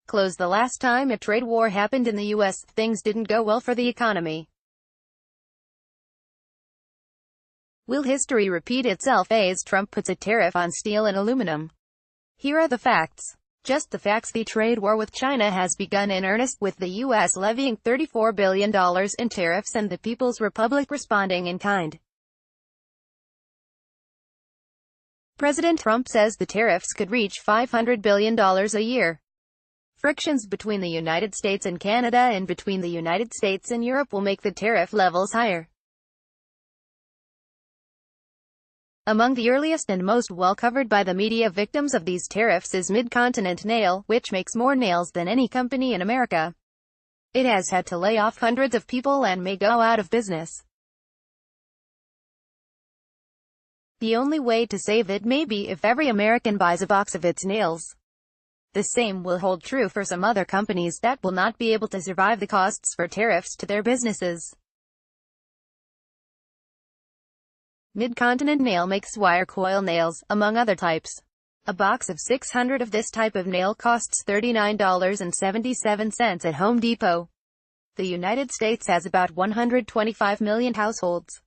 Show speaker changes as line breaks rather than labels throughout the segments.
Close. The last time a trade war happened in the U.S., things didn't go well for the economy. Will history repeat itself as Trump puts a tariff on steel and aluminum? Here are the facts. Just the facts. The trade war with China has begun in earnest, with the U.S. levying $34 billion in tariffs and the People's Republic responding in kind. President Trump says the tariffs could reach $500 billion a year. Frictions between the United States and Canada and between the United States and Europe will make the tariff levels higher. Among the earliest and most well-covered by the media victims of these tariffs is Mid-Continent Nail, which makes more nails than any company in America. It has had to lay off hundreds of people and may go out of business. The only way to save it may be if every American buys a box of its nails. The same will hold true for some other companies that will not be able to survive the costs for tariffs to their businesses. Mid-Continent Nail makes wire coil nails, among other types. A box of 600 of this type of nail costs $39.77 at Home Depot. The United States has about 125 million households.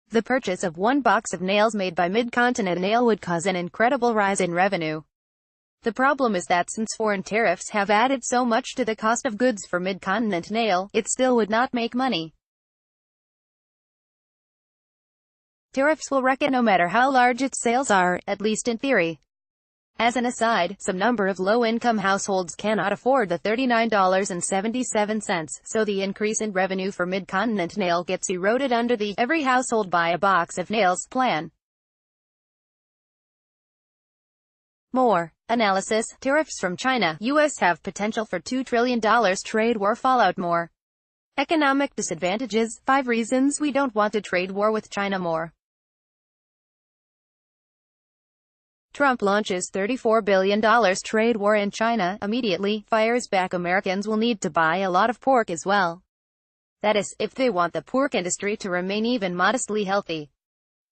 The purchase of one box of nails made by Mid-Continent Nail would cause an incredible rise in revenue. The problem is that since foreign tariffs have added so much to the cost of goods for Mid-Continent Nail, it still would not make money. Tariffs will wreck it no matter how large its sales are, at least in theory. As an aside, some number of low-income households cannot afford the $39.77, so the increase in revenue for Mid-Continent Nail gets eroded under the "every household buy a box of nails" plan. More analysis. Tariffs from China, U.S. have potential for $2 trillion trade war fallout. More economic disadvantages. 5 reasons we don't want a trade war with China. More. Trump launches $34 billion trade war in China, immediately fires back. Americans will need to buy a lot of pork as well. That is, if they want the pork industry to remain even modestly healthy.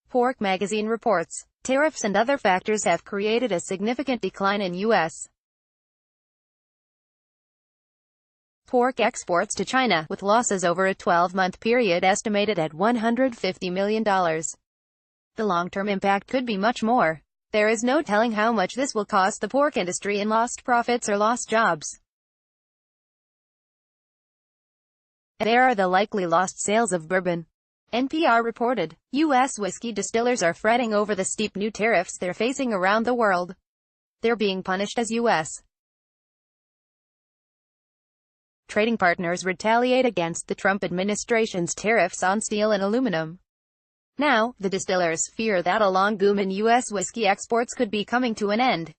Pork Magazine reports, tariffs and other factors have created a significant decline in U.S. pork exports to China, with losses over a 12-month period estimated at $150 million. The long-term impact could be much more. There is no telling how much this will cost the pork industry in lost profits or lost jobs. There are the likely lost sales of bourbon. NPR reported, U.S. whiskey distillers are fretting over the steep new tariffs they're facing around the world. They're being punished as U.S. trading partners retaliate against the Trump administration's tariffs on steel and aluminum. Now, the distillers fear that a long boom in U.S. whiskey exports could be coming to an end.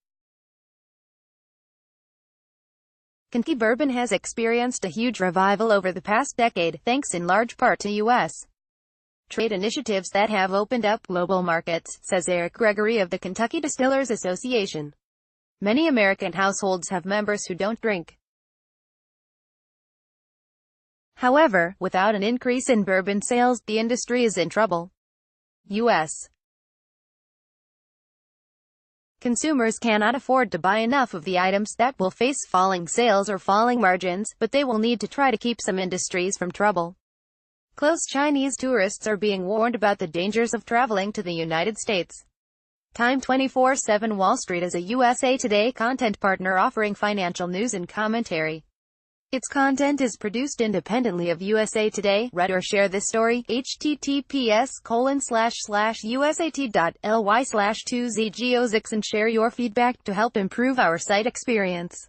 Kentucky bourbon has experienced a huge revival over the past decade, thanks in large part to U.S. trade initiatives that have opened up global markets, says Eric Gregory of the Kentucky Distillers Association. Many American households have members who don't drink. However, without an increase in bourbon sales, the industry is in trouble. U.S. consumers cannot afford to buy enough of the items that will face falling sales or falling margins, but they will need to try to keep some industries from trouble. Chinese tourists are being warned about the dangers of traveling to the United States. Time 24/7 Wall Street is a USA Today content partner offering financial news and commentary. Its content is produced independently of USA Today. Read or share this story. https://usat.ly/2zgozix and share your feedback to help improve our site experience.